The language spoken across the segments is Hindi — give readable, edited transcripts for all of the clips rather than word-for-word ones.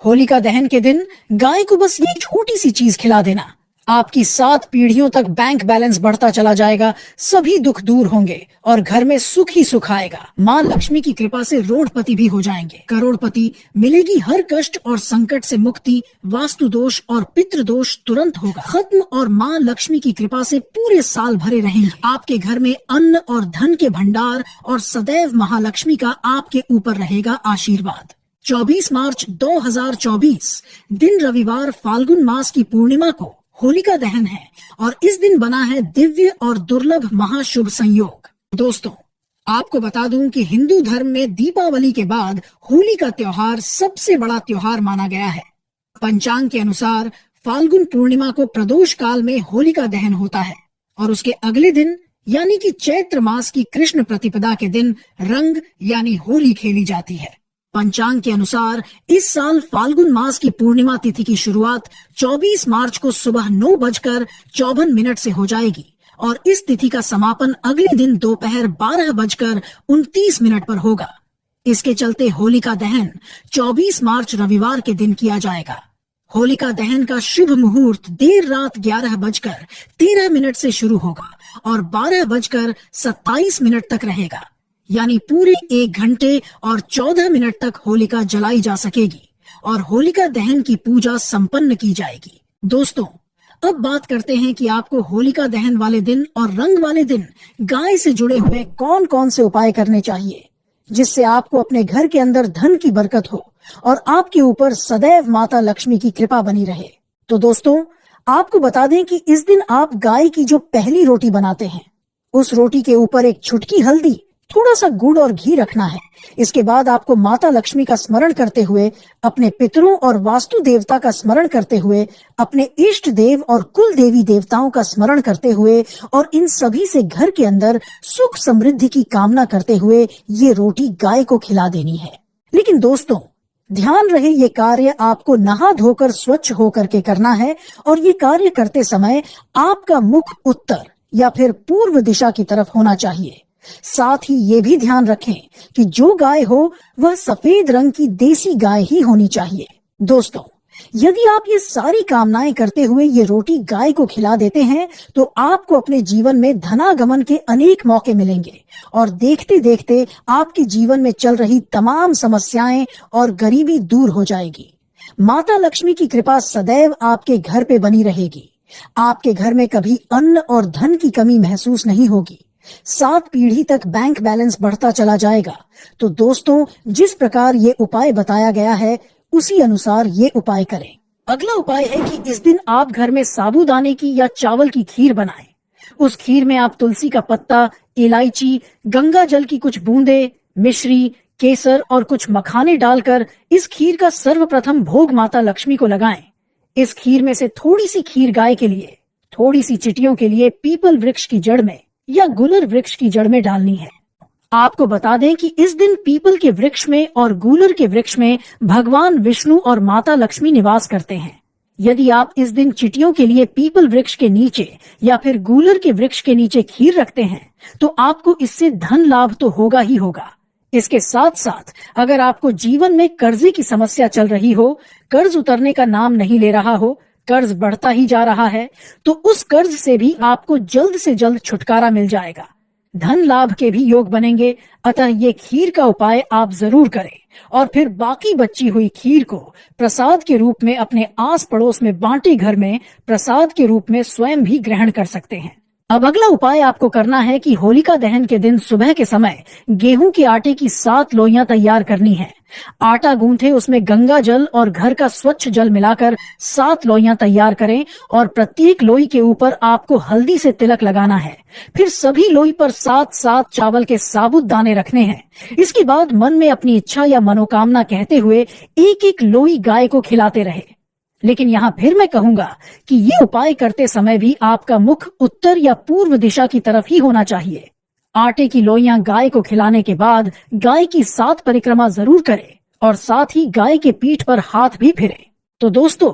होलिका दहन के दिन गाय को बस ये छोटी सी चीज खिला देना, आपकी 7 पीढ़ियों तक बैंक बैलेंस बढ़ता चला जाएगा, सभी दुख दूर होंगे और घर में सुख ही सुख आएगा। माँ लक्ष्मी की कृपा से रोडपति भी हो जाएंगे, करोड़पति, मिलेगी हर कष्ट और संकट से मुक्ति, वास्तु दोष और पितृ दोष तुरंत होगा खत्म और माँ लक्ष्मी की कृपा से पूरे साल भरे रहेंगे। आपके घर में अन्न और धन के भंडार और सदैव महालक्ष्मी का आपके ऊपर रहेगा आशीर्वाद। 24 मार्च 2024 दिन रविवार फाल्गुन मास की पूर्णिमा को होलिका दहन है और इस दिन बना है दिव्य और दुर्लभ महाशुभ संयोग। दोस्तों, आपको बता दूं कि हिंदू धर्म में दीपावली के बाद होली का त्योहार सबसे बड़ा त्योहार माना गया है। पंचांग के अनुसार फाल्गुन पूर्णिमा को प्रदोष काल में होलिका दहन होता है और उसके अगले दिन यानी कि चैत्र मास की कृष्ण प्रतिपदा के दिन रंग यानी होली खेली जाती है। पंचांग के अनुसार इस साल फाल्गुन मास की पूर्णिमा तिथि की शुरुआत 24 मार्च को सुबह 9:54 से हो जाएगी और इस तिथि का समापन अगले दिन दोपहर 12:29 पर होगा। इसके चलते होलिका दहन 24 मार्च रविवार के दिन किया जाएगा। होलिका दहन का शुभ मुहूर्त देर रात 11:13 से शुरू होगा और 12:27 तक रहेगा, यानी पूरे 1 घंटे और 14 मिनट तक होलिका जलाई जा सकेगी और होलिका दहन की पूजा संपन्न की जाएगी। दोस्तों, अब बात करते हैं कि आपको होलिका दहन वाले दिन और रंग वाले दिन गाय से जुड़े हुए कौन कौन से उपाय करने चाहिए, जिससे आपको अपने घर के अंदर धन की बरकत हो और आपके ऊपर सदैव माता लक्ष्मी की कृपा बनी रहे। तो दोस्तों, आपको बता दें कि इस दिन आप गाय की जो पहली रोटी बनाते हैं, उस रोटी के ऊपर एक चुटकी हल्दी, थोड़ा सा गुड़ और घी रखना है। इसके बाद आपको माता लक्ष्मी का स्मरण करते हुए, अपने पितरों और वास्तु देवता का स्मरण करते हुए, अपने इष्ट देव और कुल देवी देवताओं का स्मरण करते हुए और इन सभी से घर के अंदर सुख समृद्धि की कामना करते हुए ये रोटी गाय को खिला देनी है। लेकिन दोस्तों, ध्यान रहे ये कार्य आपको नहा धोकर स्वच्छ होकर के करना है और ये कार्य करते समय आपका मुख उत्तर या फिर पूर्व दिशा की तरफ होना चाहिए। साथ ही ये भी ध्यान रखें कि जो गाय हो वह सफेद रंग की देसी गाय ही होनी चाहिए। दोस्तों, यदि आप ये सारी कामनाएं करते हुए ये रोटी गाय को खिला देते हैं तो आपको अपने जीवन में धनागमन के अनेक मौके मिलेंगे और देखते देखते आपके जीवन में चल रही तमाम समस्याएं और गरीबी दूर हो जाएगी। माता लक्ष्मी की कृपा सदैव आपके घर पे बनी रहेगी। आपके घर में कभी अन्न और धन की कमी महसूस नहीं होगी। 7 पीढ़ी तक बैंक बैलेंस बढ़ता चला जाएगा। तो दोस्तों, जिस प्रकार ये उपाय बताया गया है उसी अनुसार ये उपाय करें। अगला उपाय है कि इस दिन आप घर में साबूदाने की या चावल की खीर बनाएं। उस खीर में आप तुलसी का पत्ता, इलायची, गंगा जल की कुछ बूंदे, मिश्री, केसर और कुछ मखाने डालकर इस खीर का सर्वप्रथम भोग माता लक्ष्मी को लगाएं। इस खीर में से थोड़ी सी खीर गाय के लिए, थोड़ी सी चिटियों के लिए पीपल वृक्ष की जड़ में या गूलर वृक्ष की जड़ में डालनी है। आपको बता दें कि इस दिन पीपल के वृक्ष में और गूलर के वृक्ष में भगवान विष्णु और माता लक्ष्मी निवास करते हैं। यदि आप इस दिन चिटियों के लिए पीपल वृक्ष के नीचे या फिर गूलर के वृक्ष के नीचे खीर रखते हैं तो आपको इससे धन लाभ तो होगा ही होगा। इसके साथ साथ अगर आपको जीवन में कर्जे की समस्या चल रही हो, कर्ज उतरने का नाम नहीं ले रहा हो, कर्ज बढ़ता ही जा रहा है, तो उस कर्ज से भी आपको जल्द से जल्द छुटकारा मिल जाएगा। धन लाभ के भी योग बनेंगे। अतः ये खीर का उपाय आप जरूर करें और फिर बाकी बची हुई खीर को प्रसाद के रूप में अपने आस पड़ोस में बांटे घर में प्रसाद के रूप में स्वयं भी ग्रहण कर सकते हैं। अब अगला उपाय आपको करना है कि होलिका दहन के दिन सुबह के समय गेहूं के आटे की 7 लोइयां तैयार करनी है। आटा गूंथे, उसमें गंगा जल और घर का स्वच्छ जल मिलाकर 7 लोइयां तैयार करें और प्रत्येक लोई के ऊपर आपको हल्दी से तिलक लगाना है। फिर सभी लोई पर 7-7 चावल के साबुत दाने रखने हैं। इसके बाद मन में अपनी इच्छा या मनोकामना कहते हुए एक एक लोई गाय को खिलाते रहे। लेकिन यहाँ फिर मैं कहूंगा कि ये उपाय करते समय भी आपका मुख उत्तर या पूर्व दिशा की तरफ ही होना चाहिए। आटे की लोइयां गाय को खिलाने के बाद गाय की 7 परिक्रमा जरूर करें और साथ ही गाय के पीठ पर हाथ भी फिरें। तो दोस्तों,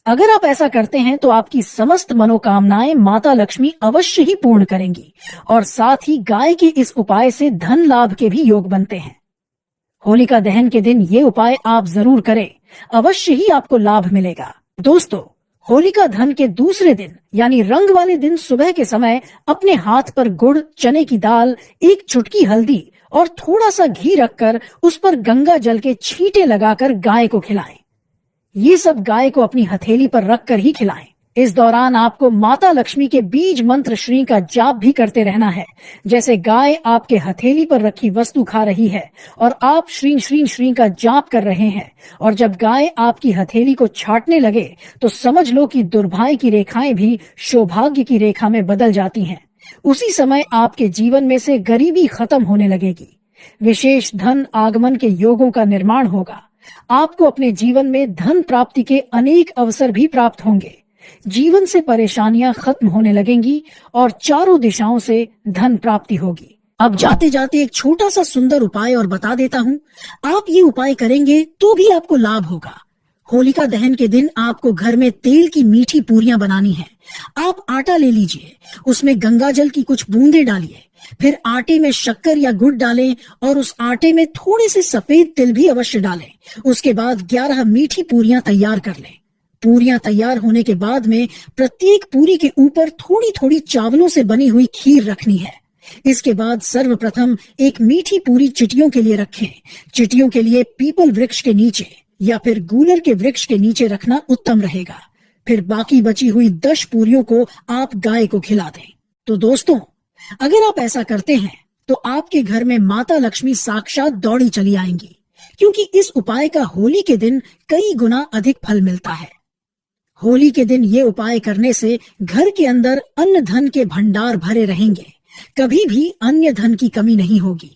अगर आप ऐसा करते हैं तो आपकी समस्त मनोकामनाएं माता लक्ष्मी अवश्य ही पूर्ण करेंगी और साथ ही गाय के इस उपाय से धन लाभ के भी योग बनते हैं। होलिका दहन के दिन ये उपाय आप जरूर करें, अवश्य ही आपको लाभ मिलेगा। दोस्तों, होलिका दहन के दूसरे दिन यानी रंग वाले दिन सुबह के समय अपने हाथ पर गुड़, चने की दाल, एक चुटकी हल्दी और थोड़ा सा घी रखकर उस पर गंगा जल के छींटे लगाकर गाय को खिलाएं। ये सब गाय को अपनी हथेली पर रखकर ही खिलाएं। इस दौरान आपको माता लक्ष्मी के बीज मंत्र श्री का जाप भी करते रहना है। जैसे गाय आपके हथेली पर रखी वस्तु खा रही है और आप श्री श्री श्री का जाप कर रहे हैं, और जब गाय आपकी हथेली को छाटने लगे तो समझ लो कि दुर्भाग्य की रेखाएं भी सौभाग्य की रेखा में बदल जाती हैं। उसी समय आपके जीवन में से गरीबी खत्म होने लगेगी, विशेष धन आगमन के योगों का निर्माण होगा। आपको अपने जीवन में धन प्राप्ति के अनेक अवसर भी प्राप्त होंगे। जीवन से परेशानियां खत्म होने लगेंगी और चारों दिशाओं से धन प्राप्ति होगी। अब जाते जाते एक छोटा सा सुंदर उपाय और बता देता हूँ। आप ये उपाय करेंगे तो भी आपको लाभ होगा। होलिका दहन के दिन आपको घर में तेल की मीठी पूरियां बनानी है। आप आटा ले लीजिए, उसमें गंगा जल की कुछ बूंदें डालिए, फिर आटे में शक्कर या गुड़ डालें और उस आटे में थोड़े से सफेद तिल भी अवश्य डालें। उसके बाद 11 मीठी पूरियां तैयार कर लें। पूरियां तैयार होने के बाद में प्रत्येक पूरी के ऊपर थोड़ी थोड़ी चावलों से बनी हुई खीर रखनी है। इसके बाद सर्वप्रथम एक मीठी पूरी चिटियों के लिए रखें। चिटियों के लिए पीपल वृक्ष के नीचे या फिर गूलर के वृक्ष के नीचे रखना उत्तम रहेगा। फिर बाकी बची हुई 10 पूरियों को आप गाय को खिला दें। तो दोस्तों, अगर आप ऐसा करते हैं तो आपके घर में माता लक्ष्मी साक्षात दौड़ी चली आएंगी, क्योंकि इस उपाय का होली के दिन कई गुना अधिक फल मिलता है। होली के दिन ये उपाय करने से घर के अंदर अन्न धन के भंडार भरे रहेंगे, कभी भी अन्य धन की कमी नहीं होगी।